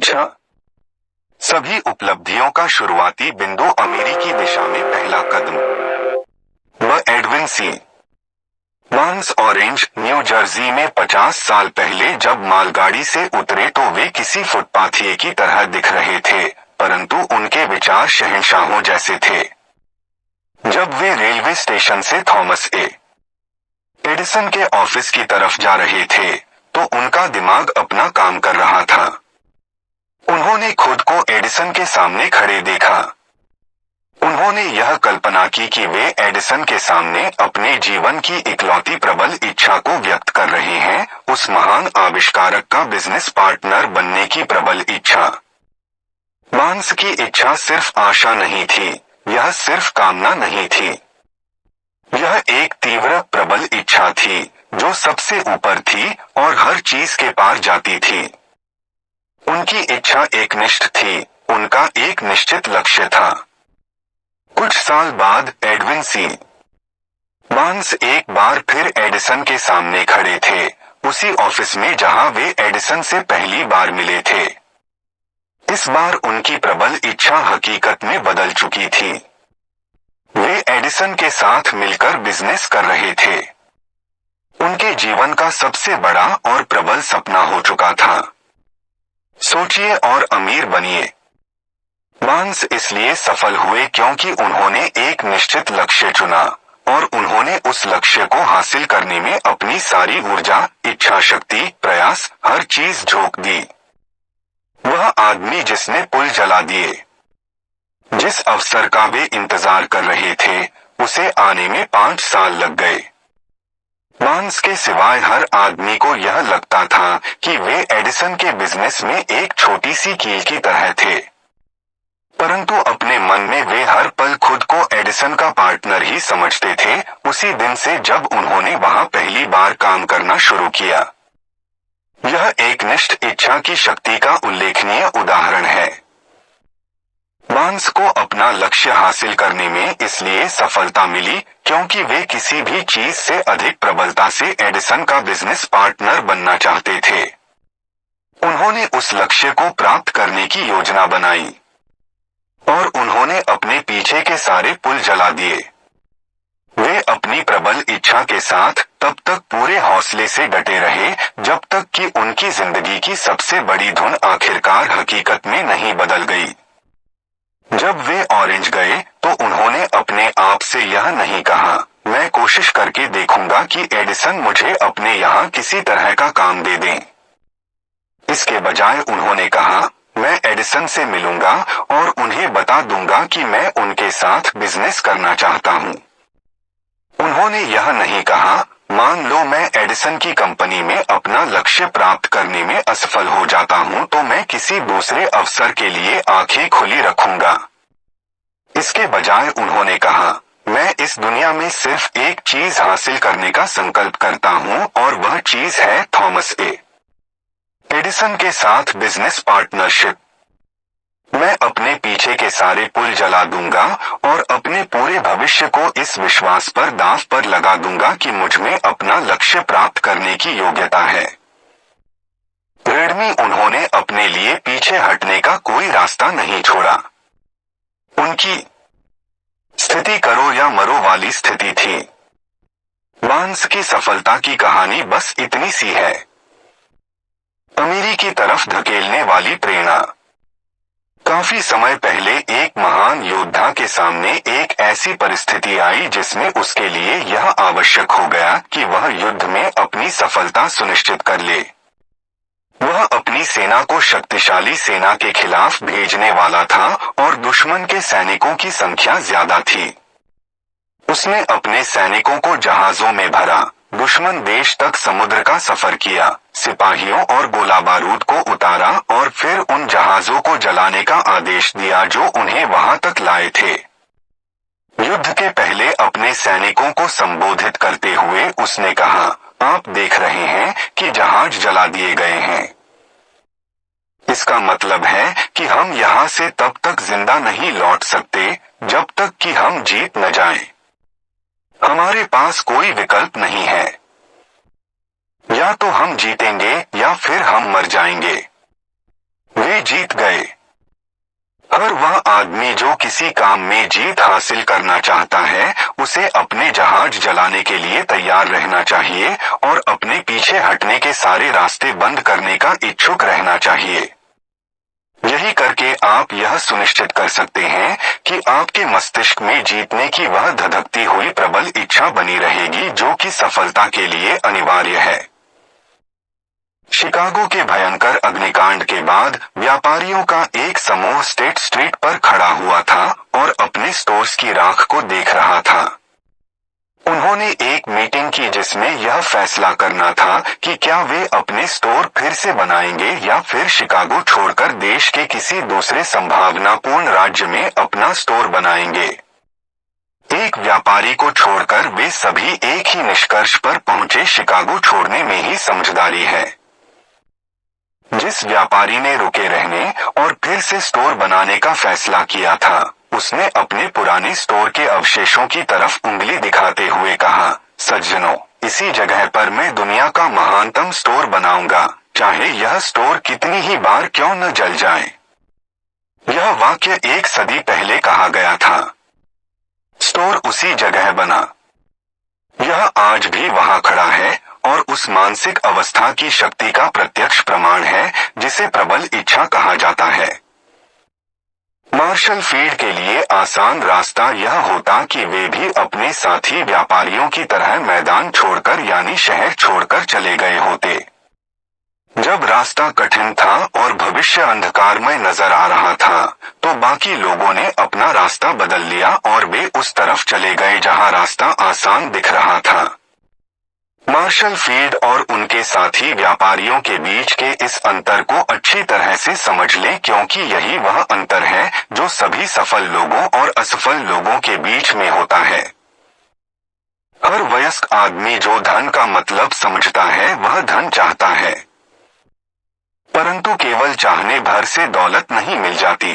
इच्छा। सभी उपलब्धियों का शुरुआती बिंदु अमीरी की दिशा में पहला कदम। व Edwin C Barnes Orange, New Jersey में 50 साल पहले जब मालगाड़ी से उतरे तो वे किसी फुटपाथिये की तरह दिख रहे थे, परंतु उनके विचार शहंशाहों जैसे थे। जब वे रेलवे स्टेशन से थॉमस एडिसन के ऑफिस की तरफ जा रहे थे, तो उनका दिमाग अपना काम कर रहा था। उन्होंने खुद को एडिसन के सामने खड़े देखा। उन्होंने यह कल्पना की कि वे एडिसन के सामने अपने जीवन की इकलौती प्रबल इच्छा को व्यक्त कर रहे हैं, उस महान आविष्कारक का बिजनेस पार्टनर बनने की प्रबल इच्छा। बार्न्स की इच्छा सिर्फ आशा नहीं थी, यह सिर्फ कामना नहीं थी। यह एक तीव्र प्रबल इच्छा थी, जो सबसे ऊपर थी और हर चीज के पार जाती थी। उनकी इच्छा एकनिष्ठ थी, उनका एक निश्चित लक्ष्य था। कुछ साल बाद एडविन सी बार्न्स एक बार फिर एडिसन के सामने खड़े थे, उसी ऑफिस में जहां वे एडिसन से पहली बार मिले थे। इस बार उनकी प्रबल इच्छा हकीकत में बदल चुकी थी। वे एडिसन के साथ मिलकर बिजनेस कर रहे थे। उनके जीवन का सबसे बड़ा और प्रबल सपना हो चुका था। सोचिए और अमीर बनिए। बार्न्स इसलिए सफल हुए क्योंकि उन्होंने एक निश्चित लक्ष्य चुना और उन्होंने उस लक्ष्य को हासिल करने में अपनी सारी ऊर्जा, इच्छा शक्ति, प्रयास, हर चीज झोंक दी। वह आदमी जिसने पुल जला दिए, जिस अवसर का वे इंतजार कर रहे थे, उसे आने में 5 साल लग गए। बार्न्स के सिवाय हर आदमी को यह लगता था कि वे एडिसन के बिजनेस में एक छोटी सी कील की तरह थे, परंतु अपने मन में वे हर पल खुद को एडिसन का पार्टनर ही समझते थे, उसी दिन से जब उन्होंने वहां पहली बार काम करना शुरू किया। यह एकनिष्ठ इच्छा की शक्ति का उल्लेखनीय उदाहरण है। बार्न्स को अपना लक्ष्य हासिल करने में इसलिए सफलता मिली क्योंकि वे किसी भी चीज से अधिक प्रबलता से एडिसन का बिजनेस पार्टनर बनना चाहते थे। उन्होंने उस लक्ष्य को प्राप्त करने की योजना बनाई और उन्होंने अपने पीछे के सारे पुल जला दिए। वे अपनी प्रबल इच्छा के साथ तब तक पूरे हौसले से डटे रहे जब तक कि उनकी जिंदगी की सबसे बड़ी धुन आखिरकार हकीकत में नहीं बदल गई। जब वे ऑरेंज गए तो उन्होंने अपने आप से यह नहीं कहा, मैं कोशिश करके देखूंगा कि एडिसन मुझे अपने यहाँ किसी तरह का काम दे दें। इसके बजाय उन्होंने कहा, मैं एडिसन से मिलूंगा और उन्हें बता दूंगा कि मैं उनके साथ बिजनेस करना चाहता हूँ। उन्होंने यह नहीं कहा, मान लो मैं एडिसन की कंपनी में अपना लक्ष्य प्राप्त करने में असफल हो जाता हूँ तो मैं किसी दूसरे अवसर के लिए आंखें खुली रखूंगा। इसके बजाय उन्होंने कहा, मैं इस दुनिया में सिर्फ एक चीज हासिल करने का संकल्प करता हूँ और वह चीज है थॉमस एडिसन के साथ बिजनेस पार्टनरशिप। मैं अपने पीछे के सारे पुल जला दूंगा और अपने पूरे भविष्य को इस विश्वास पर दांव पर लगा दूंगा कि मुझ में अपना लक्ष्य प्राप्त करने की योग्यता है। दृढ़ में उन्होंने अपने लिए पीछे हटने का कोई रास्ता नहीं छोड़ा। उनकी स्थिति करो या मरो वाली स्थिति थी। बार्न्स की सफलता की कहानी बस इतनी सी है। अमीरी की तरफ धकेलने वाली प्रेरणा। काफी समय पहले एक महान योद्धा के सामने एक ऐसी परिस्थिति आई जिसमें उसके लिए यह आवश्यक हो गया कि वह युद्ध में अपनी सफलता सुनिश्चित कर ले। वह अपनी सेना को शक्तिशाली सेना के खिलाफ भेजने वाला था और दुश्मन के सैनिकों की संख्या ज्यादा थी। उसने अपने सैनिकों को जहाजों में भरा, दुश्मन देश तक समुद्र का सफर किया, सिपाहियों और गोला बारूद को उतारा और फिर उन जहाजों को जलाने का आदेश दिया जो उन्हें वहां तक लाए थे। युद्ध के पहले अपने सैनिकों को संबोधित करते हुए उसने कहा, आप देख रहे हैं कि जहाज जला दिए गए हैं। इसका मतलब है कि हम यहाँ से तब तक जिंदा नहीं लौट सकते जब तक कि हम जीत न जाएं। हमारे पास कोई विकल्प नहीं है। या तो हम जीतेंगे या फिर हम मर जाएंगे। वे वे जीत गए। हर वह आदमी जो किसी काम में जीत हासिल करना चाहता है, उसे अपने जहाज जलाने के लिए तैयार रहना चाहिए और अपने पीछे हटने के सारे रास्ते बंद करने का इच्छुक रहना चाहिए। यही करके आप यह सुनिश्चित कर सकते हैं कि आपके मस्तिष्क में जीतने की वह धधकती हुई प्रबल इच्छा बनी रहेगी जो कि सफलता के लिए अनिवार्य है। शिकागो के भयंकर अग्निकांड के बाद व्यापारियों का एक समूह स्टेट स्ट्रीट पर खड़ा हुआ था और अपने स्टोर्स की राख को देख रहा था। उन्होंने एक मीटिंग की जिसमें यह फैसला करना था कि क्या वे अपने स्टोर फिर से बनाएंगे या फिर शिकागो छोड़कर देश के किसी दूसरे संभावनापूर्ण राज्य में अपना स्टोर बनाएंगे। एक व्यापारी को छोड़कर वे सभी एक ही निष्कर्ष पर पहुंचे, शिकागो छोड़ने में ही समझदारी है। जिस व्यापारी ने रुके रहने और फिर से स्टोर बनाने का फैसला किया था, उसने अपने पुराने स्टोर के अवशेषों की तरफ उंगली दिखाते हुए कहा, सज्जनों, इसी जगह पर मैं दुनिया का महानतम स्टोर बनाऊंगा, चाहे यह स्टोर कितनी ही बार क्यों न जल जाए। यह वाक्य 1 सदी पहले कहा गया था। स्टोर उसी जगह बना। यह आज भी वहां खड़ा है और उस मानसिक अवस्था की शक्ति का प्रत्यक्ष प्रमाण है जिसे प्रबल इच्छा कहा जाता है। मार्शल फील्ड के लिए आसान रास्ता यह होता कि वे भी अपने साथी व्यापारियों की तरह मैदान छोड़कर यानी शहर छोड़कर चले गए होते। जब रास्ता कठिन था और भविष्य अंधकारमय नजर आ रहा था, तो बाकी लोगों ने अपना रास्ता बदल लिया और वे उस तरफ चले गए जहां रास्ता आसान दिख रहा था। मार्शल फील्ड और उनके साथी व्यापारियों के बीच के इस अंतर को अच्छी तरह से समझ लें, क्योंकि यही वह अंतर है जो सभी सफल लोगों और असफल लोगों के बीच में होता है। हर वयस्क आदमी जो धन का मतलब समझता है वह धन चाहता है, परंतु केवल चाहने भर से दौलत नहीं मिल जाती।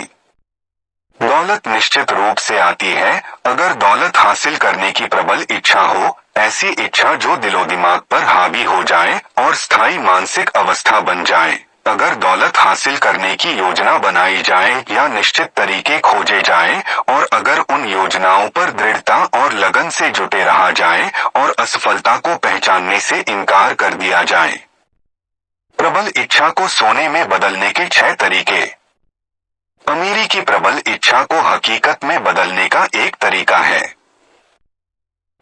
दौलत निश्चित रूप से आती है अगर दौलत हासिल करने की प्रबल इच्छा हो, ऐसी इच्छा जो दिलो दिमाग पर हावी हो जाए और स्थायी मानसिक अवस्था बन जाए। अगर दौलत हासिल करने की योजना बनाई जाए या निश्चित तरीके खोजे जाए और अगर उन योजनाओं पर दृढ़ता और लगन से जुटे रहा जाए और असफलता को पहचानने से इनकार कर दिया जाए। प्रबल इच्छा को सोने में बदलने के 6 तरीके। अमीरी की प्रबल इच्छा को हकीकत में बदलने का एक तरीका है।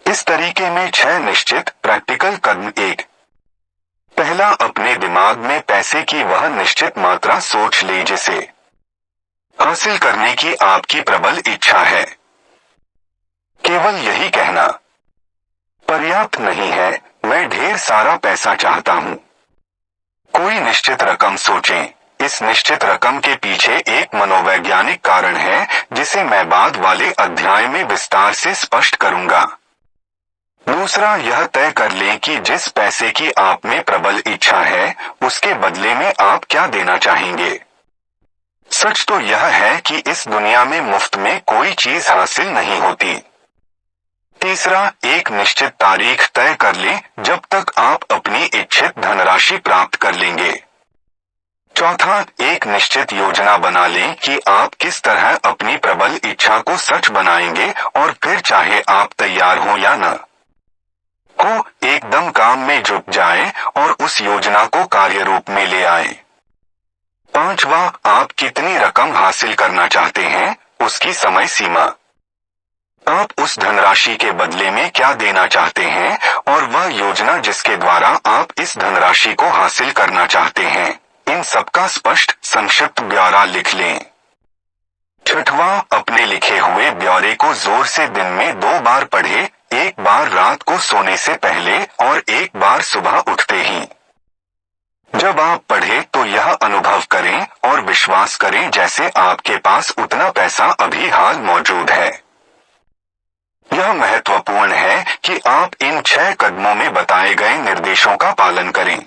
इस तरीके में 6 निश्चित प्रैक्टिकल कदम। 1, पहला, अपने दिमाग में पैसे की वह निश्चित मात्रा सोच ले जिसे हासिल करने की आपकी प्रबल इच्छा है। केवल यही कहना पर्याप्त नहीं है, मैं ढेर सारा पैसा चाहता हूँ। कोई निश्चित रकम सोचें। इस निश्चित रकम के पीछे एक मनोवैज्ञानिक कारण है जिसे मैं बाद वाले अध्याय में विस्तार से स्पष्ट करूंगा। दूसरा, यह तय कर लें कि जिस पैसे की आप में प्रबल इच्छा है उसके बदले में आप क्या देना चाहेंगे। सच तो यह है कि इस दुनिया में मुफ्त में कोई चीज हासिल नहीं होती। तीसरा, एक निश्चित तारीख तय कर लें जब तक आप अपनी इच्छित धनराशि प्राप्त कर लेंगे। चौथा, एक निश्चित योजना बना लें कि आप किस तरह अपनी प्रबल इच्छा को सच बनाएंगे और फिर चाहे आप तैयार हो या न हो, एकदम काम में जुट जाएं और उस योजना को कार्य रूप में ले आएं। पांचवा, आप कितनी रकम हासिल करना चाहते हैं, उसकी समय सीमा। आप उस धनराशि के बदले में क्या देना चाहते हैं और वह योजना जिसके द्वारा आप इस धनराशि को हासिल करना चाहते हैं। इन सबका स्पष्ट संक्षिप्त ब्यौरा लिख लें। छठवां, अपने लिखे हुए ब्यौरे को जोर से दिन में 2 बार पढ़ें, एक बार रात को सोने से पहले और एक बार सुबह उठते ही। जब आप पढ़ें तो यह अनुभव करें और विश्वास करें जैसे आपके पास उतना पैसा अभी हाल मौजूद है। यह महत्वपूर्ण है कि आप इन 6 कदमों में बताए गए निर्देशों का पालन करें।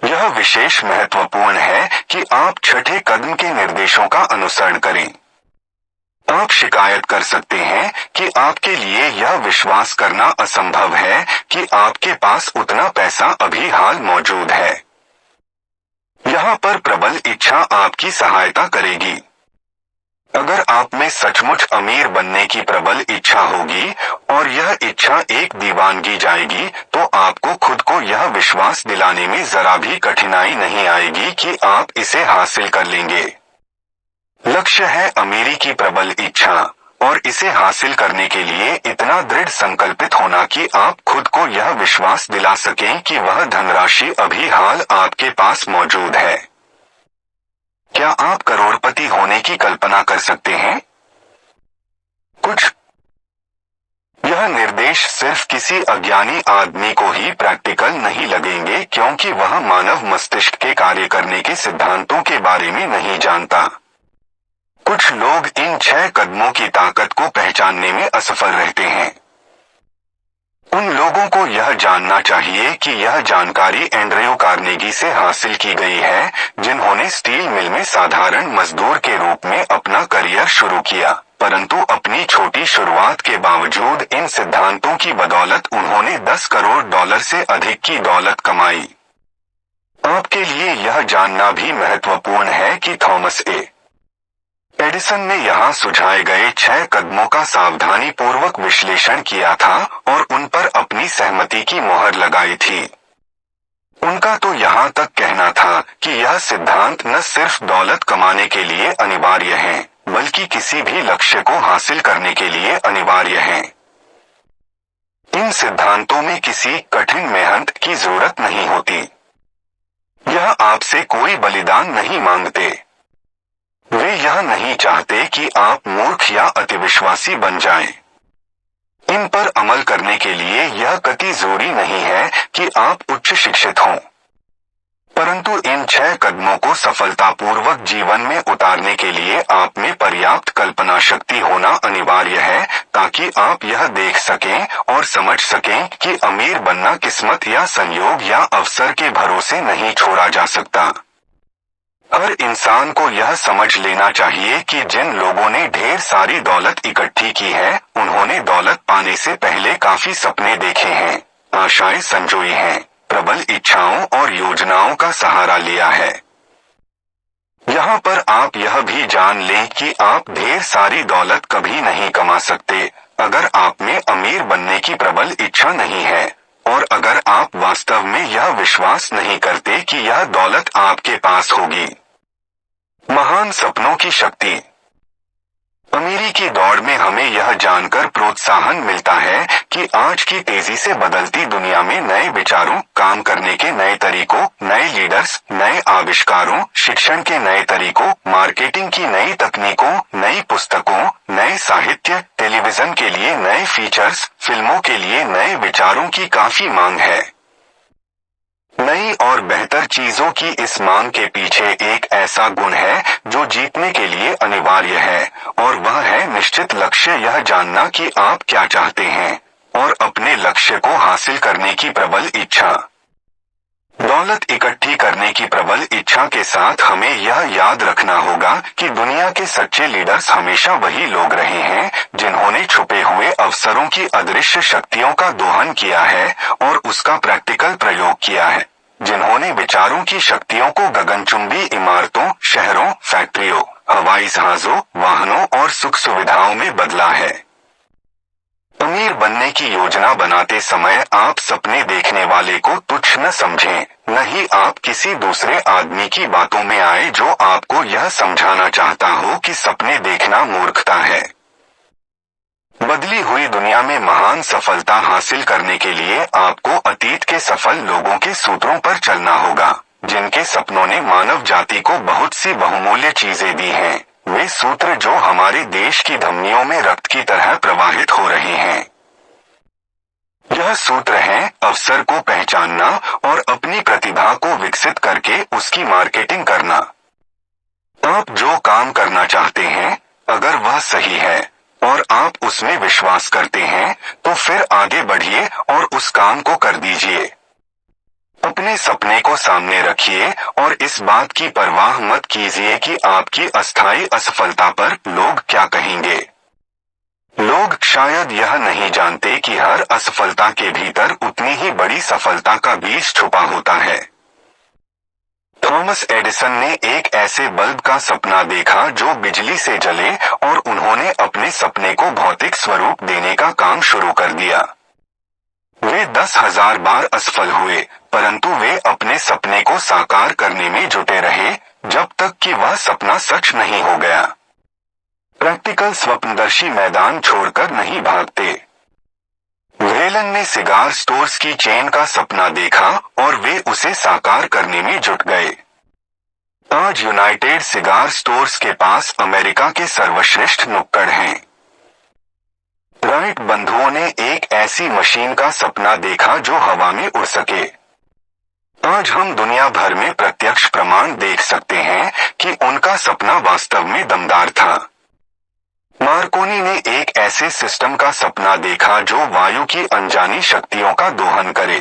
यह विशेष महत्वपूर्ण है कि आप 6ठे कदम के निर्देशों का अनुसरण करें। आप शिकायत कर सकते हैं कि आपके लिए यह विश्वास करना असंभव है कि आपके पास उतना पैसा अभी हाल मौजूद है। यहाँ पर प्रबल इच्छा आपकी सहायता करेगी। अगर आप में सचमुच अमीर बनने की प्रबल इच्छा होगी और यह इच्छा एक दीवानगी जाएगी, तो आपको खुद को यह विश्वास दिलाने में जरा भी कठिनाई नहीं आएगी कि आप इसे हासिल कर लेंगे। लक्ष्य है अमीरी की प्रबल इच्छा, और इसे हासिल करने के लिए इतना दृढ़ संकल्पित होना कि आप खुद को यह विश्वास दिला सकें कि वह धनराशि अभी हाल आपके पास मौजूद है। क्या आप करोड़पति होने की कल्पना कर सकते हैं? कुछ यह निर्देश सिर्फ किसी अज्ञानी आदमी को ही प्रैक्टिकल नहीं लगेंगे, क्योंकि वह मानव मस्तिष्क के कार्य करने के सिद्धांतों के बारे में नहीं जानता। कुछ लोग इन 6 कदमों की ताकत को पहचानने में असफल रहते हैं। उन लोगों को यह जानना चाहिए कि यह जानकारी एंड्रयू कार्नेगी से हासिल की गई है, जिन्होंने स्टील मिल में साधारण मजदूर के रूप में अपना करियर शुरू किया, परंतु अपनी छोटी शुरुआत के बावजूद इन सिद्धांतों की बदौलत उन्होंने $10 करोड़ से अधिक की दौलत कमाई। आपके लिए यह जानना भी महत्वपूर्ण है कि थॉमस एडिसन ने यहाँ सुझाए गए 6 कदमों का सावधानी पूर्वक विश्लेषण किया था और उन पर अपनी सहमति की मोहर लगाई थी। उनका तो यहाँ तक कहना था कि यह सिद्धांत न सिर्फ दौलत कमाने के लिए अनिवार्य है, बल्कि किसी भी लक्ष्य को हासिल करने के लिए अनिवार्य है। इन सिद्धांतों में किसी कठिन मेहनत की जरूरत नहीं होती। यह आपसे कोई बलिदान नहीं मांगते। वे यह नहीं चाहते कि आप मूर्ख या अतिविश्वासी बन जाएं। इन पर अमल करने के लिए यह कतई जरूरी नहीं है कि आप उच्च शिक्षित हों, परंतु इन 6 कदमों को सफलतापूर्वक जीवन में उतारने के लिए आप में पर्याप्त कल्पना शक्ति होना अनिवार्य है, ताकि आप यह देख सकें और समझ सकें कि अमीर बनना किस्मत या संयोग या अवसर के भरोसे नहीं छोड़ा जा सकता। हर इंसान को यह समझ लेना चाहिए कि जिन लोगों ने ढेर सारी दौलत इकट्ठी की है, उन्होंने दौलत पाने से पहले काफी सपने देखे हैं, आशाएं संजोई हैं, प्रबल इच्छाओं और योजनाओं का सहारा लिया है। यहाँ पर आप यह भी जान लें कि आप ढेर सारी दौलत कभी नहीं कमा सकते अगर आप में अमीर बनने की प्रबल इच्छा नहीं है, और अगर आप वास्तव में यह विश्वास नहीं करते कि यह दौलत आपके पास होगी। महान सपनों की शक्ति। अमीरी की दौड़ में हमें यह जानकर प्रोत्साहन मिलता है कि आज की तेजी से बदलती दुनिया में नए विचारों, काम करने के नए तरीकों, नए लीडर्स, नए आविष्कारों, शिक्षण के नए तरीकों, मार्केटिंग की नई तकनीकों, नई पुस्तकों, नए साहित्य, टेलीविजन के लिए नए फीचर्स, फिल्मों के लिए नए विचारों की काफी मांग है। नई और बेहतर चीजों की इस मांग के पीछे एक ऐसा गुण है जो जीतने के लिए अनिवार्य है, और वह है निश्चित लक्ष्य, यह जानना कि आप क्या चाहते हैं, और अपने लक्ष्य को हासिल करने की प्रबल इच्छा। दौलत इकट्ठी करने की प्रबल इच्छा के साथ हमें यह याद रखना होगा कि दुनिया के सच्चे लीडर्स हमेशा वही लोग रहे हैं जिन्होंने छुपे हुए अवसरों की अदृश्य शक्तियों का दोहन किया है और उसका प्रैक्टिकल प्रयोग किया है, जिन्होंने विचारों की शक्तियों को गगनचुंबी इमारतों, शहरों, फैक्ट्रियों, हवाई जहाजों, वाहनों और सुख सुविधाओं में बदला है। अमीर बनने की योजना बनाते समय आप सपने देखने वाले को तुच्छ न समझें, न ही आप किसी दूसरे आदमी की बातों में आए जो आपको यह समझाना चाहता हो कि सपने देखना मूर्खता है। बदली हुई दुनिया में महान सफलता हासिल करने के लिए आपको अतीत के सफल लोगों के सूत्रों पर चलना होगा, जिनके सपनों ने मानव जाति को बहुत सी बहुमूल्य चीजें दी हैं। वे सूत्र जो हमारे देश की धमनियों में रक्त की तरह प्रवाहित हो रहे हैं। यह सूत्र है अवसर को पहचानना और अपनी प्रतिभा को विकसित करके उसकी मार्केटिंग करना। आप जो काम करना चाहते हैं, अगर वह सही है और आप उसमें विश्वास करते हैं, तो फिर आगे बढ़िए और उस काम को कर दीजिए। अपने सपने को सामने रखिए और इस बात की परवाह मत कीजिए कि आपकी अस्थायी असफलता पर लोग क्या कहेंगे। लोग शायद यह नहीं जानते कि हर असफलता के भीतर उतनी ही बड़ी सफलता का बीज छुपा होता है। थॉमस एडिसन ने एक ऐसे बल्ब का सपना देखा जो बिजली से जले और उन्होंने अपने सपने को भौतिक स्वरूप देने का काम शुरू कर दिया। वे 10,000 बार असफल हुए, परंतु वे अपने सपने को साकार करने में जुटे रहे जब तक कि वह सपना सच नहीं हो गया। प्रैक्टिकल स्वप्नदर्शी मैदान छोड़कर नहीं भागते। व्हेलन ने सिगार स्टोर्स की चेन का सपना देखा और वे उसे साकार करने में जुट गए। आज यूनाइटेड सिगार स्टोर्स के पास अमेरिका के सर्वश्रेष्ठ नुक्कड़ हैं। राइट बंधुओं ने एक ऐसी मशीन का सपना देखा जो हवा में उड़ सके। आज हम दुनिया भर में प्रत्यक्ष प्रमाण देख सकते हैं कि उनका सपना वास्तव में दमदार था। मार्कोनी ने एक ऐसे सिस्टम का सपना देखा जो वायु की अनजानी शक्तियों का दोहन करे।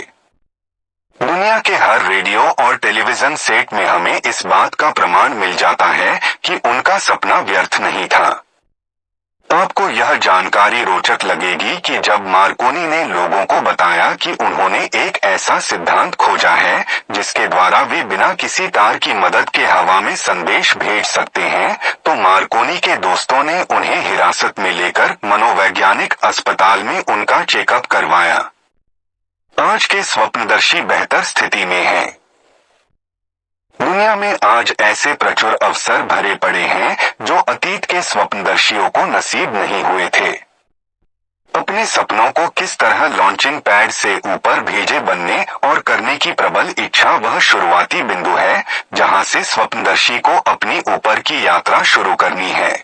दुनिया के हर रेडियो और टेलीविजन सेट में हमें इस बात का प्रमाण मिल जाता है कि उनका सपना व्यर्थ नहीं था। आपको यह जानकारी रोचक लगेगी कि जब मार्कोनी ने लोगों को बताया कि उन्होंने एक ऐसा सिद्धांत खोजा है जिसके द्वारा वे बिना किसी तार की मदद के हवा में संदेश भेज सकते हैं, तो मार्कोनी के दोस्तों ने उन्हें हिरासत में लेकर मनोवैज्ञानिक अस्पताल में उनका चेकअप करवाया। आज के स्वप्नदर्शी बेहतर स्थिति में हैं। दुनिया में आज ऐसे प्रचुर अवसर भरे पड़े हैं जो अतीत के स्वप्नदर्शियों को नसीब नहीं हुए थे। अपने सपनों को किस तरह लॉन्चिंग पैड से ऊपर भेजे बनने और करने की प्रबल इच्छा वह शुरुआती बिंदु है जहां से स्वप्नदर्शी को अपनी ऊपर की यात्रा शुरू करनी है।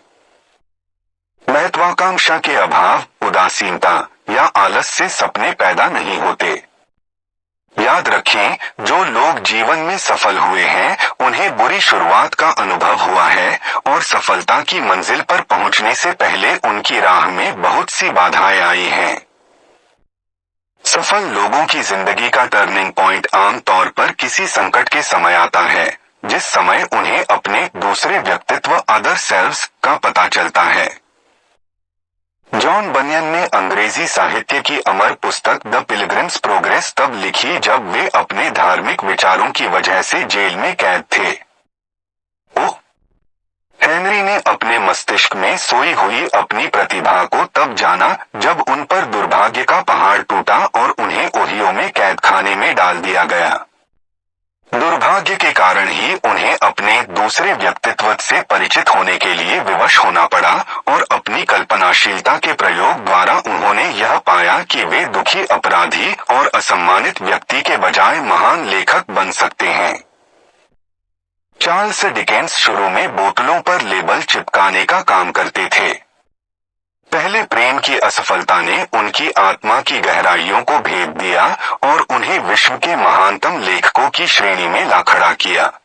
महत्वाकांक्षा के अभाव, उदासीनता या आलस से सपने पैदा नहीं होते। याद रखें, जो लोग जीवन में सफल हुए हैं उन्हें बुरी शुरुआत का अनुभव हुआ है और सफलता की मंजिल पर पहुंचने से पहले उनकी राह में बहुत सी बाधाएं आई हैं। सफल लोगों की जिंदगी का टर्निंग पॉइंट आमतौर पर किसी संकट के समय आता है, जिस समय उन्हें अपने दूसरे व्यक्तित्व अदर सेल्व्स का पता चलता है। जॉन बनियन ने अंग्रेजी साहित्य की अमर पुस्तक द पिलग्रिम्स प्रोग्रेस तब लिखी जब वे अपने धार्मिक विचारों की वजह से जेल में कैद थे। हेनरी ने अपने मस्तिष्क में सोई हुई अपनी प्रतिभा को तब जाना जब उन पर दुर्भाग्य का पहाड़ टूटा और उन्हें ओहियो में कैद खाने में डाल दिया गया। दुर्भाग्य के कारण ही उन्हें अपने दूसरे व्यक्तित्व से परिचित होने के लिए विवश होना पड़ा और अपनी कल्पनाशीलता के प्रयोग द्वारा उन्होंने यह पाया कि वे दुखी अपराधी और असम्मानित व्यक्ति के बजाय महान लेखक बन सकते हैं। चार्ल्स डिकेंस शुरू में बोतलों पर लेबल चिपकाने का काम करते थे। पहले प्रेम की असफलता ने उनकी आत्मा की गहराइयों को भेद दिया और उन्हें विश्व के महानतम लेखकों की श्रेणी में ला खड़ा किया।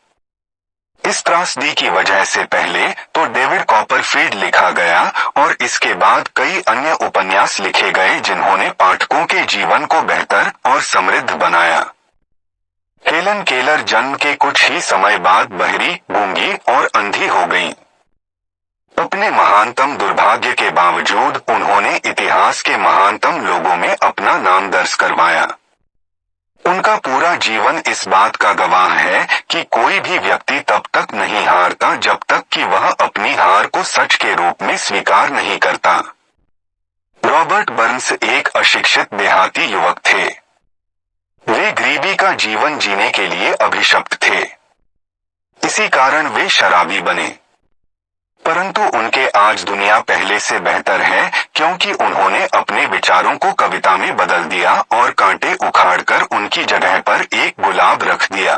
इस त्रासदी की वजह से पहले तो डेविड कॉपरफील्ड लिखा गया और इसके बाद कई अन्य उपन्यास लिखे गए जिन्होंने पाठकों के जीवन को बेहतर और समृद्ध बनाया। हेलन केलर जन्म के कुछ ही समय बाद बहरी, गूंगी और अंधी हो गईं। अपने महानतम दुर्भाग्य के बावजूद उन्होंने इतिहास के महानतम लोगों में अपना नाम दर्ज करवाया। उनका पूरा जीवन इस बात का गवाह है कि कोई भी व्यक्ति तब तक नहीं हारता जब तक कि वह अपनी हार को सच के रूप में स्वीकार नहीं करता। रॉबर्ट बर्न्स एक अशिक्षित देहाती युवक थे। वे गरीबी का जीवन जीने के लिए अभिशप्त थे। इसी कारण वे शराबी बने। परंतु उनके आज दुनिया पहले से बेहतर है क्योंकि उन्होंने अपने विचारों को कविता में बदल दिया और कांटे उखाड़कर उनकी जगह पर एक गुलाब रख दिया।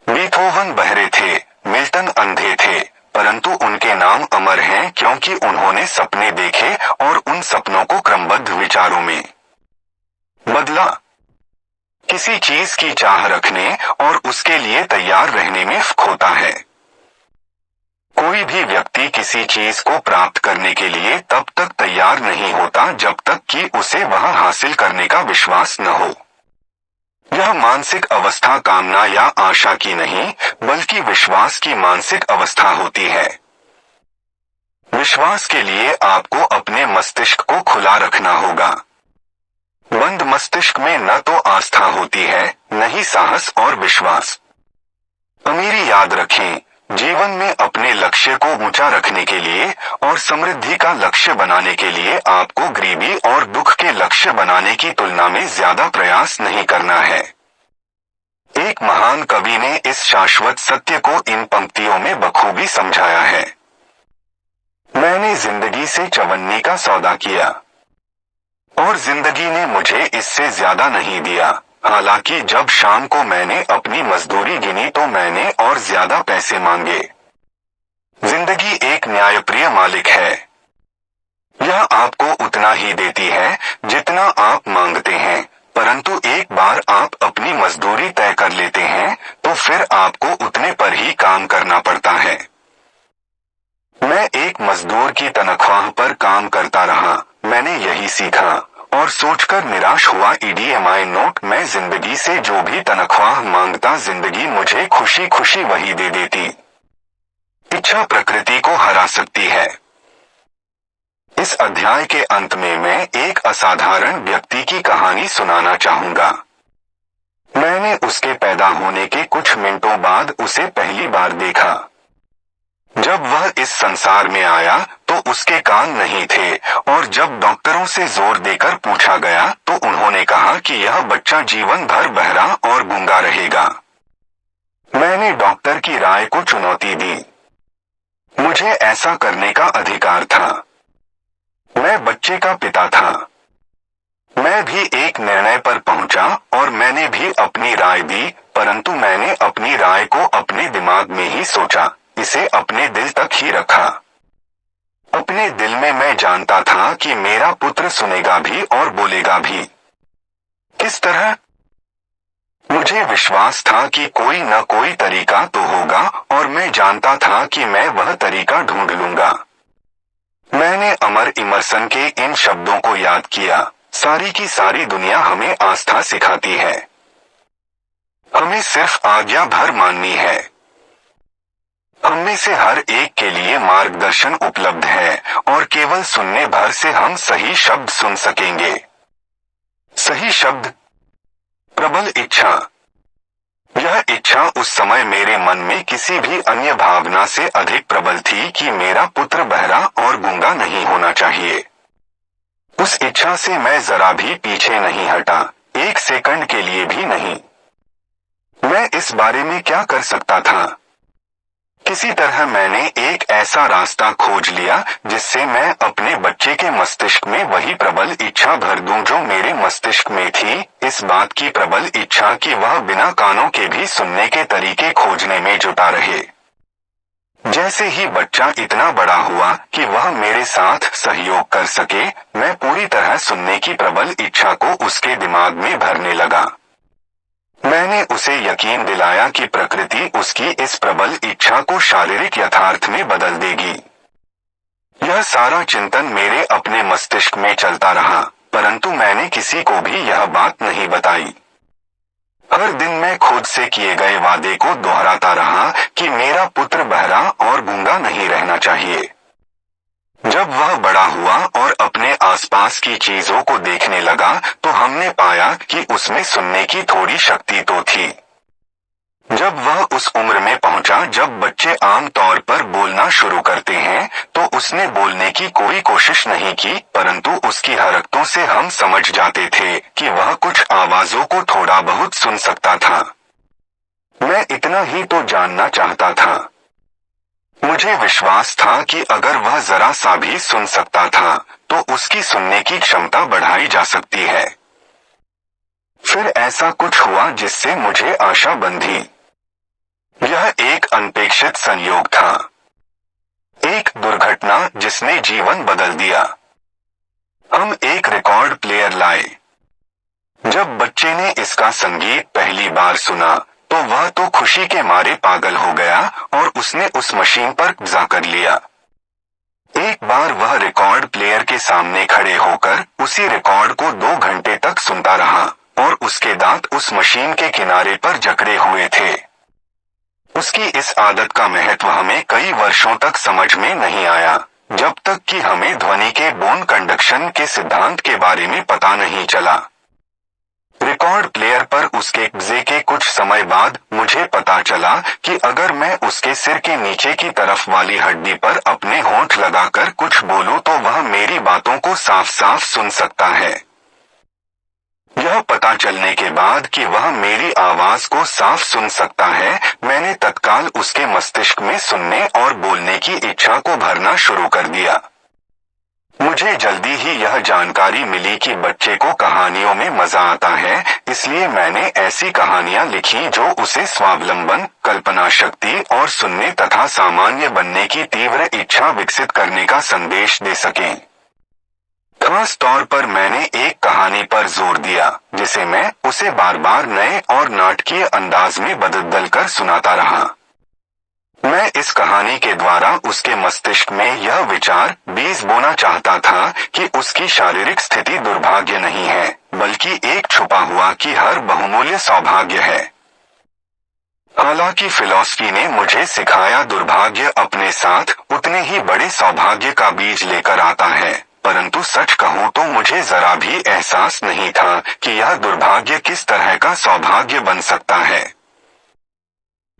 बीथोवन बहरे थे, मिल्टन अंधे थे, परंतु उनके नाम अमर हैं क्योंकि उन्होंने सपने देखे और उन सपनों को क्रमबद्ध विचारों में बदला। किसी चीज की चाह रखने और उसके लिए तैयार रहने में फर्क होता है। कोई भी व्यक्ति किसी चीज को प्राप्त करने के लिए तब तक तैयार नहीं होता जब तक कि उसे वह हासिल करने का विश्वास न हो। यह मानसिक अवस्था कामना या आशा की नहीं, बल्कि विश्वास की मानसिक अवस्था होती है। विश्वास के लिए आपको अपने मस्तिष्क को खुला रखना होगा। बंद मस्तिष्क में न तो आस्था होती है, न ही साहस और विश्वास। अमीरी याद रखें, जीवन में अपने लक्ष्य को ऊंचा रखने के लिए और समृद्धि का लक्ष्य बनाने के लिए आपको गरीबी और दुख के लक्ष्य बनाने की तुलना में ज्यादा प्रयास नहीं करना है। एक महान कवि ने इस शाश्वत सत्य को इन पंक्तियों में बखूबी समझाया है। मैंने जिंदगी से चवन्नी का सौदा किया और जिंदगी ने मुझे इससे ज्यादा नहीं दिया। हालांकि जब शाम को मैंने अपनी मजदूरी गिनी तो मैंने और ज्यादा पैसे मांगे। जिंदगी एक न्यायप्रिय मालिक है। यह आपको उतना ही देती है जितना आप मांगते हैं, परंतु एक बार आप अपनी मजदूरी तय कर लेते हैं तो फिर आपको उतने पर ही काम करना पड़ता है। मैं एक मजदूर की तनख्वाह पर काम करता रहा। मैंने यही सीखा और सोचकर निराश हुआ। ईडीएमआई नोट, मैं जिंदगी से जो भी तनख्वाह मांगता जिंदगी मुझे खुशी खुशी वही दे देती। इच्छा प्रकृति को हरा सकती है। इस अध्याय के अंत में मैं एक असाधारण व्यक्ति की कहानी सुनाना चाहूंगा। मैंने उसके पैदा होने के कुछ मिनटों बाद उसे पहली बार देखा। जब वह इस संसार में आया तो उसके कान नहीं थे और जब डॉक्टरों से जोर देकर पूछा गया तो उन्होंने कहा कि यह बच्चा जीवन भर बहरा और गूंगा रहेगा। मैंने डॉक्टर की राय को चुनौती दी। मुझे ऐसा करने का अधिकार था। मैं बच्चे का पिता था। मैं भी एक निर्णय पर पहुंचा और मैंने भी अपनी राय दी, परंतु मैंने अपनी राय को अपने दिमाग में ही सोचा, इसे अपने दिल तक ही रखा। अपने दिल में मैं जानता था कि मेरा पुत्र सुनेगा भी और बोलेगा भी। किस तरह? मुझे विश्वास था कि कोई न कोई तरीका तो होगा और मैं जानता था कि मैं वह तरीका ढूंढ लूंगा। मैंने अमर इमर्सन के इन शब्दों को याद किया, सारी की सारी दुनिया हमें आस्था सिखाती है। हमें सिर्फ आज्ञा भर माननी है। हम में से हर एक के लिए मार्गदर्शन उपलब्ध है और केवल सुनने भर से हम सही शब्द सुन सकेंगे। सही शब्द, प्रबल इच्छा। यह इच्छा उस समय मेरे मन में किसी भी अन्य भावना से अधिक प्रबल थी कि मेरा पुत्र बहरा और गूंगा नहीं होना चाहिए। उस इच्छा से मैं जरा भी पीछे नहीं हटा, एक सेकंड के लिए भी नहीं। मैं इस बारे में क्या कर सकता था? किसी तरह मैंने एक ऐसा रास्ता खोज लिया जिससे मैं अपने बच्चे के मस्तिष्क में वही प्रबल इच्छा भर दूं जो मेरे मस्तिष्क में थी, इस बात की प्रबल इच्छा कि वह बिना कानों के भी सुनने के तरीके खोजने में जुटा रहे। जैसे ही बच्चा इतना बड़ा हुआ कि वह मेरे साथ सहयोग कर सके, मैं पूरी तरह सुनने की प्रबल इच्छा को उसके दिमाग में भरने लगा। मैंने उसे यकीन दिलाया कि प्रकृति उसकी इस प्रबल इच्छा को शारीरिक यथार्थ में बदल देगी। यह सारा चिंतन मेरे अपने मस्तिष्क में चलता रहा, परंतु मैंने किसी को भी यह बात नहीं बताई। हर दिन मैं खुद से किए गए वादे को दोहराता रहा कि मेरा पुत्र बहरा और गूंगा नहीं रहना चाहिए। जब वह बड़ा हुआ और अपने आसपास की चीजों को देखने लगा तो हमने पाया कि उसमें सुनने की थोड़ी शक्ति तो थी। जब वह उस उम्र में पहुंचा जब बच्चे आम तौर पर बोलना शुरू करते हैं, तो उसने बोलने की कोई कोशिश नहीं की, परंतु उसकी हरकतों से हम समझ जाते थे कि वह कुछ आवाजों को थोड़ा बहुत सुन सकता था। मैं इतना ही तो जानना चाहता था। मुझे विश्वास था कि अगर वह जरा सा भी सुन सकता था तो उसकी सुनने की क्षमता बढ़ाई जा सकती है। फिर ऐसा कुछ हुआ जिससे मुझे आशा बंधी। यह एक अनपेक्षित संयोग था, एक दुर्घटना जिसने जीवन बदल दिया। हम एक रिकॉर्ड प्लेयर लाए। जब बच्चे ने इसका संगीत पहली बार सुना तो वह तो खुशी के मारे पागल हो गया और उसने उस मशीन पर कब्जा कर लिया। एक बार वह रिकॉर्ड प्लेयर के सामने खड़े होकर उसी रिकॉर्ड को 2 घंटे तक सुनता रहा और उसके दांत उस मशीन के किनारे पर जकड़े हुए थे। उसकी इस आदत का महत्व हमें कई वर्षों तक समझ में नहीं आया, जब तक कि हमें ध्वनि के बोन कंडक्शन के सिद्धांत के बारे में पता नहीं चला। रिकॉर्ड प्लेयर पर उसके कब्जे के कुछ कुछ समय बाद मुझे पता चला कि अगर मैं उसके सिर के नीचे की तरफ वाली हड्डी पर अपने होंठ लगाकर कुछ बोलूं तो वह मेरी बातों को साफ साफ सुन सकता है। यह पता चलने के बाद कि वह मेरी आवाज को साफ सुन सकता है, मैंने तत्काल उसके मस्तिष्क में सुनने और बोलने की इच्छा को भरना शुरू कर दिया। मुझे जल्दी ही यह जानकारी मिली कि बच्चे को कहानियों में मजा आता है, इसलिए मैंने ऐसी कहानियां लिखी जो उसे स्वावलंबन, कल्पना शक्ति और सुनने तथा सामान्य बनने की तीव्र इच्छा विकसित करने का संदेश दे सकें। खास तौर पर मैंने एक कहानी पर जोर दिया जिसे मैं उसे बार बार नए और नाटकीय अंदाज में बदल कर सुनाता रहा। मैं इस कहानी के द्वारा उसके मस्तिष्क में यह विचार बीज बोना चाहता था कि उसकी शारीरिक स्थिति दुर्भाग्य नहीं है, बल्कि एक छुपा हुआ कि हर बहुमूल्य सौभाग्य है। हालांकि फिलॉसफी ने मुझे सिखाया दुर्भाग्य अपने साथ उतने ही बड़े सौभाग्य का बीज लेकर आता है, परंतु सच कहूं तो मुझे जरा भी एहसास नहीं था कि यह दुर्भाग्य किस तरह का सौभाग्य बन सकता है।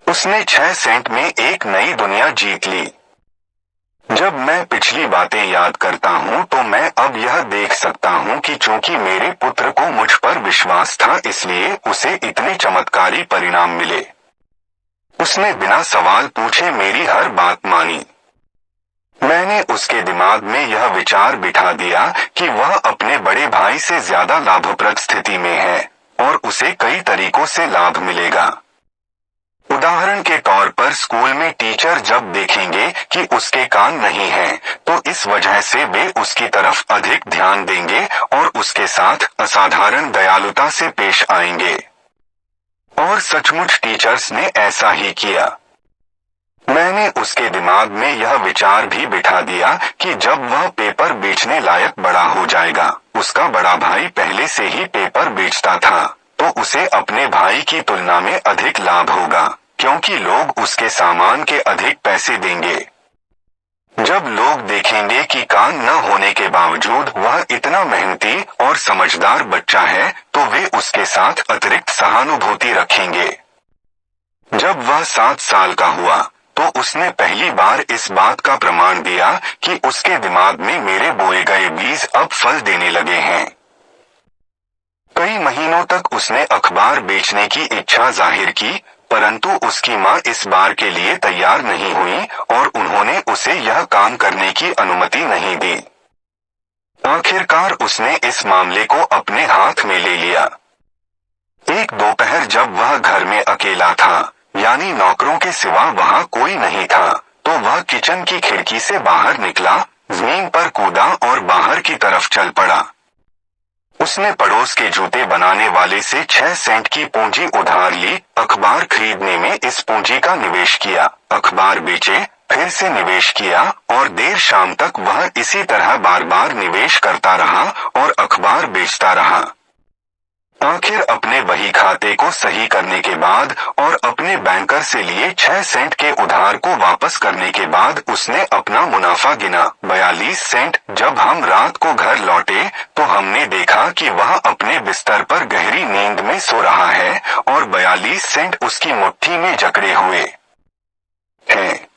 उसने 6 सेंट में एक नई दुनिया जीत ली। जब मैं पिछली बातें याद करता हूं तो मैं अब यह देख सकता हूं कि चूंकि मेरे पुत्र को मुझ पर विश्वास था इसलिए उसे इतने चमत्कारी परिणाम मिले। उसने बिना सवाल पूछे मेरी हर बात मानी। मैंने उसके दिमाग में यह विचार बिठा दिया कि वह अपने बड़े भाई से ज्यादा लाभप्रद स्थिति में है और उसे कई तरीकों से लाभ मिलेगा। उदाहरण के तौर पर स्कूल में टीचर जब देखेंगे कि उसके कान नहीं हैं, तो इस वजह से वे उसकी तरफ अधिक ध्यान देंगे और उसके साथ असाधारण दयालुता से पेश आएंगे। और सचमुच टीचर्स ने ऐसा ही किया। मैंने उसके दिमाग में यह विचार भी बिठा दिया कि जब वह पेपर बेचने लायक बड़ा हो जाएगा, उसका बड़ा भाई पहले से ही पेपर बेचता था, तो उसे अपने भाई की तुलना में अधिक लाभ होगा, क्योंकि लोग उसके सामान के अधिक पैसे देंगे। जब लोग देखेंगे कि कान न होने के बावजूद वह इतना मेहनती और समझदार बच्चा है, तो वे उसके साथ अतिरिक्त सहानुभूति रखेंगे। जब वह 7 साल का हुआ तो उसने पहली बार इस बात का प्रमाण दिया कि उसके दिमाग में मेरे बोए गए बीज अब फल देने लगे हैं। कई महीनों तक उसने अखबार बेचने की इच्छा जाहिर की, परंतु उसकी मां इस बार के लिए तैयार नहीं हुई और उन्होंने उसे यह काम करने की अनुमति नहीं दी। आखिरकार उसने इस मामले को अपने हाथ में ले लिया। एक दोपहर जब वह घर में अकेला था, यानी नौकरों के सिवा वहां कोई नहीं था, तो वह किचन की खिड़की से बाहर निकला, जमीन पर कूदा और बाहर की तरफ चल पड़ा। उसने पड़ोस के जूते बनाने वाले से 6 सेंट की पूंजी उधार ली, अखबार खरीदने में इस पूंजी का निवेश किया, अखबार बेचे, फिर से निवेश किया और देर शाम तक वह इसी तरह बार बार निवेश करता रहा और अखबार बेचता रहा। आखिर अपने बही खाते को सही करने के बाद और अपने बैंकर से लिए 6 सेंट के उधार को वापस करने के बाद उसने अपना मुनाफा गिना 42 सेंट। जब हम रात को घर लौटे तो हमने देखा कि वह अपने बिस्तर पर गहरी नींद में सो रहा है और 42 सेंट उसकी मुट्ठी में जकड़े हुए हैं।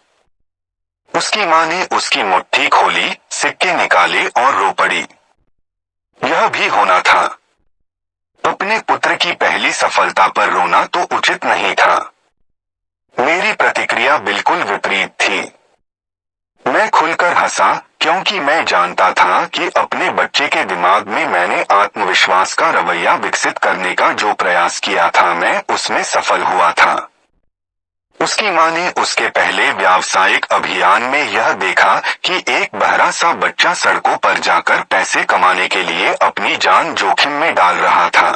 उसकी मां ने उसकी मुट्ठी खोली, सिक्के निकाले और रो पड़ी। यह भी होना था। अपने पुत्र की पहली सफलता पर रोना तो उचित नहीं था। मेरी प्रतिक्रिया बिल्कुल विपरीत थी। मैं खुलकर हंसा क्योंकि मैं जानता था कि अपने बच्चे के दिमाग में मैंने आत्मविश्वास का रवैया विकसित करने का जो प्रयास किया था मैं उसमें सफल हुआ था। उसकी मां ने उसके पहले व्यावसायिक अभियान में यह देखा कि एक बहरा सा बच्चा सड़कों पर जाकर पैसे कमाने के लिए अपनी जान जोखिम में डाल रहा था।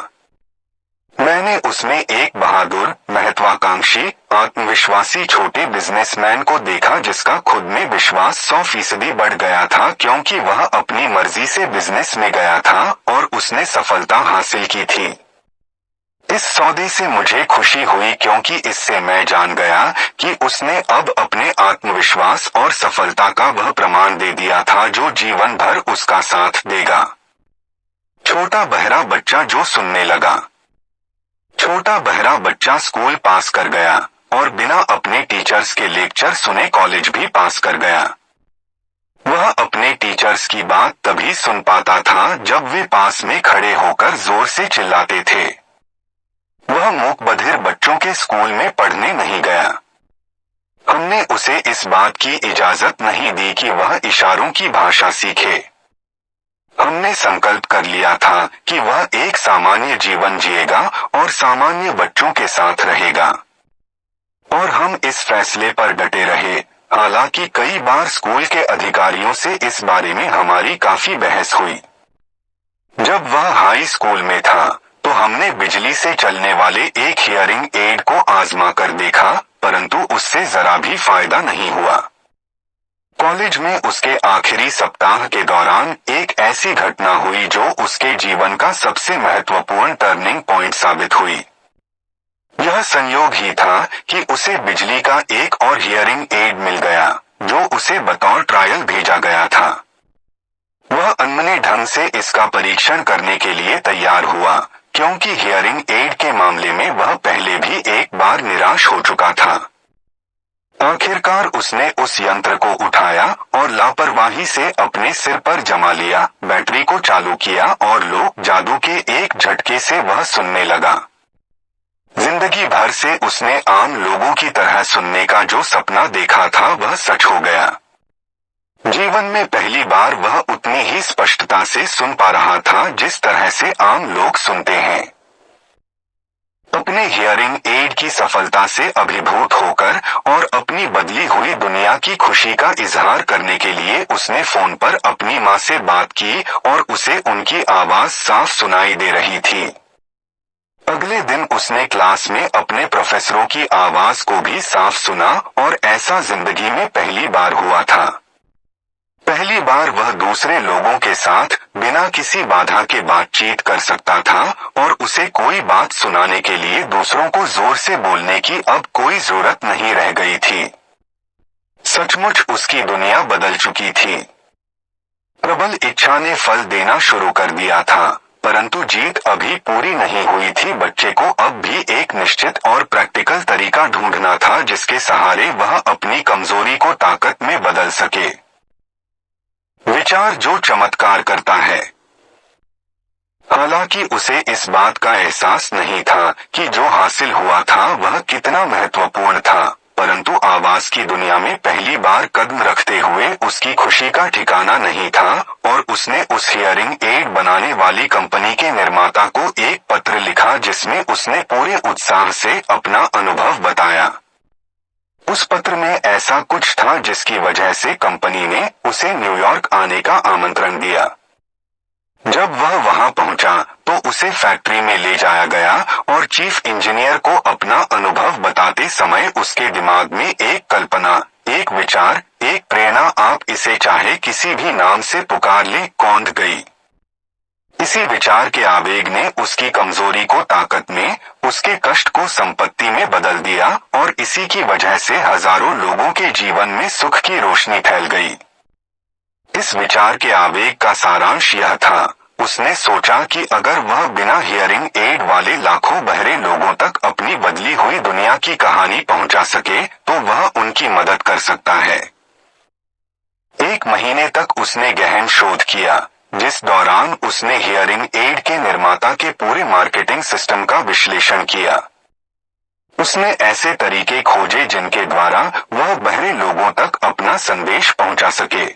मैंने उसमें एक बहादुर, महत्वाकांक्षी, आत्मविश्वासी छोटे बिजनेसमैन को देखा जिसका खुद में विश्वास 100% बढ़ गया था क्योंकि वह अपनी मर्जी से बिजनेस में गया था और उसने सफलता हासिल की थी। इस सौदे से मुझे खुशी हुई क्योंकि इससे मैं जान गया कि उसने अब अपने आत्मविश्वास और सफलता का वह प्रमाण दे दिया था जो जीवन भर उसका साथ देगा। छोटा बहरा बच्चा जो सुनने लगा। छोटा बहरा बच्चा स्कूल पास कर गया और बिना अपने टीचर्स के लेक्चर सुने कॉलेज भी पास कर गया। वह अपने टीचर्स की बात तभी सुन पाता था जब वे पास में खड़े होकर जोर से चिल्लाते थे। वह मूक बधिर बच्चों के स्कूल में पढ़ने नहीं गया। हमने उसे इस बात की इजाजत नहीं दी कि वह इशारों की भाषा सीखे। हमने संकल्प कर लिया था कि वह एक सामान्य जीवन जिएगा और सामान्य बच्चों के साथ रहेगा। और हम इस फैसले पर डटे रहे, हालांकि कई बार स्कूल के अधिकारियों से इस बारे में हमारी काफी बहस हुई। जब वह हाई स्कूल में था तो हमने बिजली से चलने वाले एक हियरिंग एड को आजमा कर देखा, परंतु उससे जरा भी फायदा नहीं हुआ। कॉलेज में उसके आखिरी सप्ताह के दौरान एक ऐसी घटना हुई जो उसके जीवन का सबसे महत्वपूर्ण टर्निंग पॉइंट साबित हुई। यह संयोग ही था कि उसे बिजली का एक और हियरिंग एड मिल गया जो उसे बतौर ट्रायल भेजा गया था। वह अनमने ढंग से इसका परीक्षण करने के लिए तैयार हुआ, क्योंकि हियरिंग एड के मामले में वह पहले भी एक बार निराश हो चुका था। आखिरकार उसने उस यंत्र को उठाया और लापरवाही से अपने सिर पर जमा लिया, बैटरी को चालू किया और लोक जादू के एक झटके से वह सुनने लगा। जिंदगी भर से उसने आम लोगों की तरह सुनने का जो सपना देखा था वह सच हो गया। जीवन में पहली बार वह उतनी ही स्पष्टता से सुन पा रहा था जिस तरह से आम लोग सुनते हैं। अपने हियरिंग एड की सफलता से अभिभूत होकर और अपनी बदली हुई दुनिया की खुशी का इजहार करने के लिए उसने फोन पर अपनी माँ से बात की और उसे उनकी आवाज साफ सुनाई दे रही थी। अगले दिन उसने क्लास में अपने प्रोफेसरों की आवाज को भी साफ सुना और ऐसा जिंदगी में पहली बार हुआ था। पहली बार वह दूसरे लोगों के साथ बिना किसी बाधा के बातचीत कर सकता था और उसे कोई बात सुनाने के लिए दूसरों को जोर से बोलने की अब कोई जरूरत नहीं रह गई थी। सचमुच उसकी दुनिया बदल चुकी थी। प्रबल इच्छा ने फल देना शुरू कर दिया था, परंतु जीत अभी पूरी नहीं हुई थी। बच्चे को अब भी एक निश्चित और प्रैक्टिकल तरीका ढूंढना था जिसके सहारे वह अपनी कमजोरी को ताकत में बदल सके। विचार जो चमत्कार करता है। हालांकि उसे इस बात का एहसास नहीं था कि जो हासिल हुआ था वह कितना महत्वपूर्ण था, परंतु आवाज की दुनिया में पहली बार कदम रखते हुए उसकी खुशी का ठिकाना नहीं था और उसने उस हियरिंग एड बनाने वाली कंपनी के निर्माता को एक पत्र लिखा जिसमें उसने पूरे उत्साह से अपना अनुभव बताया। उस पत्र में ऐसा कुछ था जिसकी वजह से कंपनी ने उसे न्यूयॉर्क आने का आमंत्रण दिया। जब वह वहां पहुंचा तो उसे फैक्ट्री में ले जाया गया और चीफ इंजीनियर को अपना अनुभव बताते समय उसके दिमाग में एक कल्पना, एक विचार, एक प्रेरणा, आप इसे चाहे किसी भी नाम से पुकार ले, कौंध गई। इसी विचार के आवेग ने उसकी कमजोरी को ताकत में, उसके कष्ट को संपत्ति में बदल दिया और इसी की वजह से हजारों लोगों के जीवन में सुख की रोशनी फैल गई। इस विचार के आवेग का सारांश यह था, उसने सोचा कि अगर वह बिना हियरिंग एड वाले लाखों बहरे लोगों तक अपनी बदली हुई दुनिया की कहानी पहुंचा सके तो वह उनकी मदद कर सकता है। 1 महीने तक उसने गहन शोध किया, जिस दौरान उसने हियरिंग एड के निर्माता के पूरे मार्केटिंग सिस्टम का विश्लेषण किया। उसने ऐसे तरीके खोजे जिनके द्वारा वह बहरे लोगों तक अपना संदेश पहुंचा सके।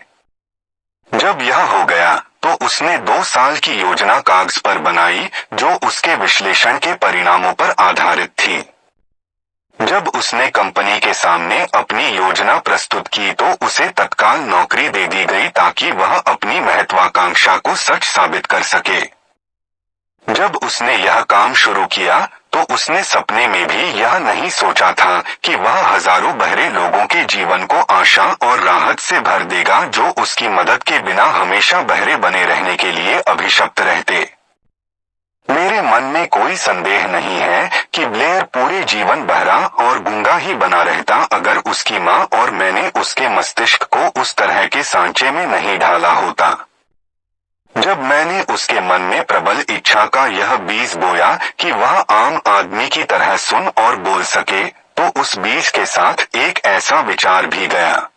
जब यह हो गया तो उसने 2 साल की योजना कागज पर बनाई जो उसके विश्लेषण के परिणामों पर आधारित थी। जब उसने कंपनी के सामने अपनी योजना प्रस्तुत की तो उसे तत्काल नौकरी दे दी गई ताकि वह अपनी महत्वाकांक्षा को सच साबित कर सके। जब उसने यह काम शुरू किया तो उसने सपने में भी यह नहीं सोचा था कि वह हजारों बहरे लोगों के जीवन को आशा और राहत से भर देगा जो उसकी मदद के बिना हमेशा बहरे बने रहने के लिए अभिशप्त रहते। मेरे मन में कोई संदेह नहीं है कि ब्लेयर पूरे जीवन बहरा और गूंगा ही बना रहता अगर उसकी माँ और मैंने उसके मस्तिष्क को उस तरह के सांचे में नहीं ढाला होता। जब मैंने उसके मन में प्रबल इच्छा का यह बीज बोया कि वह आम आदमी की तरह सुन और बोल सके, तो उस बीज के साथ एक ऐसा विचार भी गया।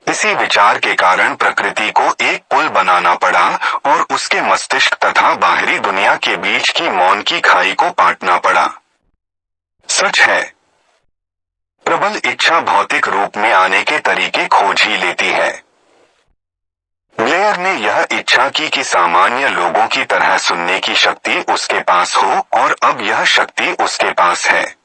इसी विचार के कारण प्रकृति को एक पुल बनाना पड़ा और उसके मस्तिष्क तथा बाहरी दुनिया के बीच की मौन की खाई को पाटना पड़ा। सच है, प्रबल इच्छा भौतिक रूप में आने के तरीके खोज ही लेती है। ब्लेयर ने यह इच्छा की कि सामान्य लोगों की तरह सुनने की शक्ति उसके पास हो, और अब यह शक्ति उसके पास है।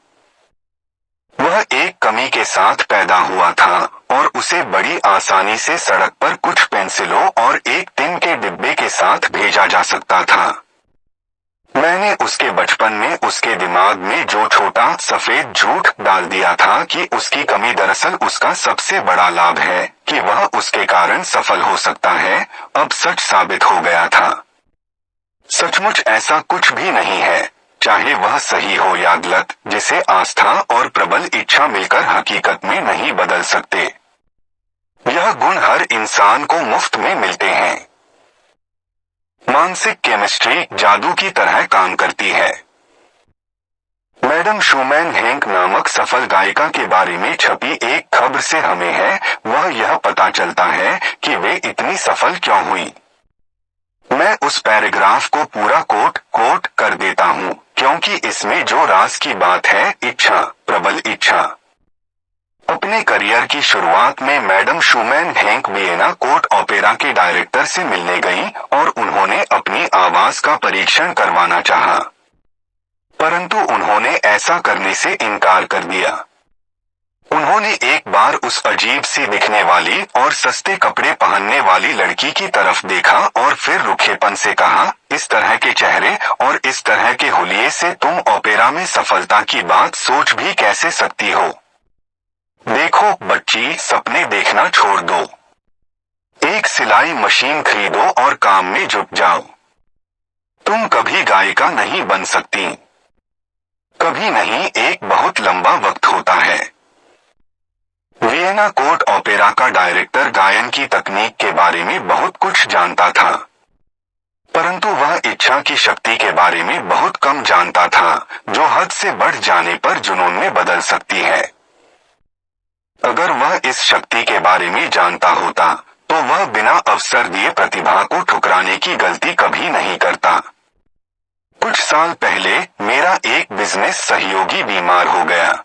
वह एक कमी के साथ पैदा हुआ था और उसे बड़ी आसानी से सड़क पर कुछ पेंसिलों और एक टिन के डिब्बे के साथ भेजा जा सकता था। मैंने उसके बचपन में उसके दिमाग में जो छोटा सफेद झूठ डाल दिया था कि उसकी कमी दरअसल उसका सबसे बड़ा लाभ है कि वह उसके कारण सफल हो सकता है, अब सच साबित हो गया था। सचमुच ऐसा कुछ भी नहीं है, चाहे वह सही हो या गलत, जिसे आस्था और प्रबल इच्छा मिलकर हकीकत में नहीं बदल सकते। यह गुण हर इंसान को मुफ्त में मिलते हैं। मानसिक केमिस्ट्री जादू की तरह काम करती है। मैडम शूमैन हैंक नामक सफल गायिका के बारे में छपी एक खबर से हमें है वह यह पता चलता है कि वे इतनी सफल क्यों हुई। मैं उस पैराग्राफ को पूरा कोट कर देता हूँ, क्योंकि इसमें जो राज की बात है, इच्छा, प्रबल इच्छा। अपने करियर की शुरुआत में madam Schumann Heink Vienna court opera के डायरेक्टर से मिलने गईं और उन्होंने अपनी आवाज का परीक्षण करवाना चाहा, परंतु उन्होंने ऐसा करने से इनकार कर दिया। उन्होंने एक बार उस अजीब सी दिखने वाली और सस्ते कपड़े पहनने वाली लड़की की तरफ देखा और फिर रुखेपन से कहा, इस तरह के चेहरे और इस तरह के हुलिये से तुम ओपेरा में सफलता की बात सोच भी कैसे सकती हो। देखो बच्ची, सपने देखना छोड़ दो। एक सिलाई मशीन खरीदो और काम में जुट जाओ। तुम कभी गायिका नहीं बन सकती। कभी नहीं, एक बहुत लंबा वक्त होता है। वियना कोर्ट ओपेरा का डायरेक्टर गायन की तकनीक के बारे में बहुत कुछ जानता था, परंतु वह इच्छा की शक्ति के बारे में बहुत कम जानता था, जो हद से बढ़ जाने पर जुनून में बदल सकती है। अगर वह इस शक्ति के बारे में जानता होता तो वह बिना अवसर दिए प्रतिभा को ठुकराने की गलती कभी नहीं करता। कुछ साल पहले मेरा एक बिजनेस सहयोगी बीमार हो गया।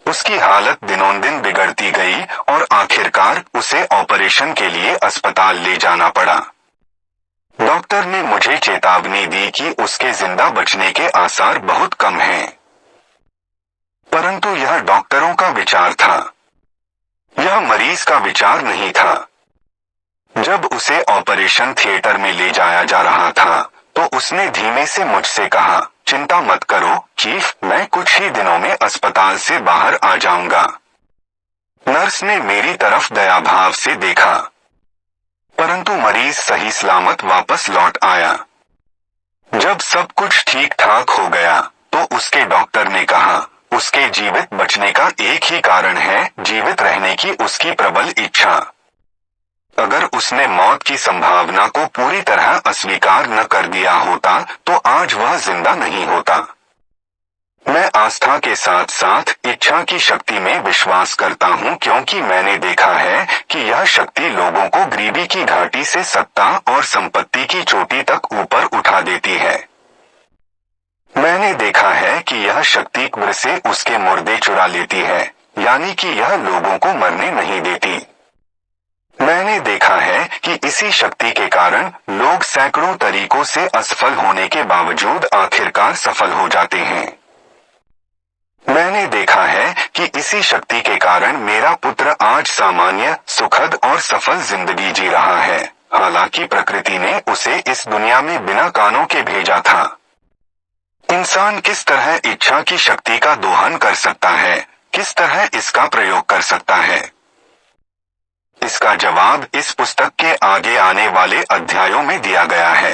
उसकी हालत दिनों दिन बिगड़ती गई और आखिरकार उसे ऑपरेशन के लिए अस्पताल ले जाना पड़ा। डॉक्टर ने मुझे चेतावनी दी कि उसके जिंदा बचने के आसार बहुत कम हैं। परंतु यह डॉक्टरों का विचार था, यह मरीज का विचार नहीं था। जब उसे ऑपरेशन थिएटर में ले जाया जा रहा था तो उसने धीमे से मुझसे कहा, चिंता मत करो चीफ, मैं कुछ ही दिनों में अस्पताल से बाहर आ जाऊंगा। नर्स ने मेरी तरफ दया भाव से देखा, परंतु मरीज सही सलामत वापस लौट आया। जब सब कुछ ठीक ठाक हो गया तो उसके डॉक्टर ने कहा, उसके जीवित बचने का एक ही कारण है, जीवित रहने की उसकी प्रबल इच्छा। अगर उसने मौत की संभावना को पूरी तरह अस्वीकार न कर दिया होता तो आज वह जिंदा नहीं होता। मैं आस्था के साथ साथ इच्छा की शक्ति में विश्वास करता हूँ, क्योंकि मैंने देखा है कि यह शक्ति लोगों को गरीबी की घाटी से सत्ता और संपत्ति की चोटी तक ऊपर उठा देती है। मैंने देखा है कि यह शक्ति कब्र से उसके मुर्दे चुरा लेती है, यानी कि यह लोगों को मरने नहीं देती। मैंने देखा है कि इसी शक्ति के कारण लोग सैकड़ों तरीकों से असफल होने के बावजूद आखिरकार सफल हो जाते हैं। मैंने देखा है कि इसी शक्ति के कारण मेरा पुत्र आज सामान्य, सुखद और सफल जिंदगी जी रहा है, हालांकि प्रकृति ने उसे इस दुनिया में बिना कानों के भेजा था। इंसान किस तरह इच्छा की शक्ति का दोहन कर सकता है, किस तरह इसका प्रयोग कर सकता है, इसका जवाब इस पुस्तक के आगे आने वाले अध्यायों में दिया गया है।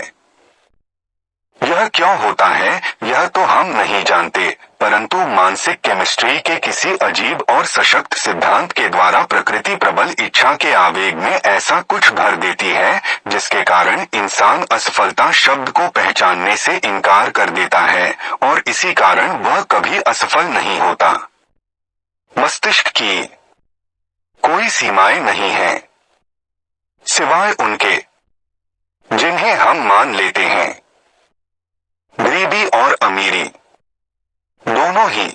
यह क्यों होता है, यह तो हम नहीं जानते, परंतु मानसिक केमिस्ट्री के किसी अजीब और सशक्त सिद्धांत के द्वारा प्रकृति प्रबल इच्छा के आवेग में ऐसा कुछ भर देती है जिसके कारण इंसान असफलता शब्द को पहचानने से इनकार कर देता है और इसी कारण वह कभी असफल नहीं होता। मस्तिष्क की कोई सीमाएं नहीं हैं, सिवाय उनके जिन्हें हम मान लेते हैं। गरीबी और अमीरी दोनों ही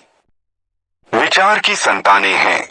विचार की संतानें हैं।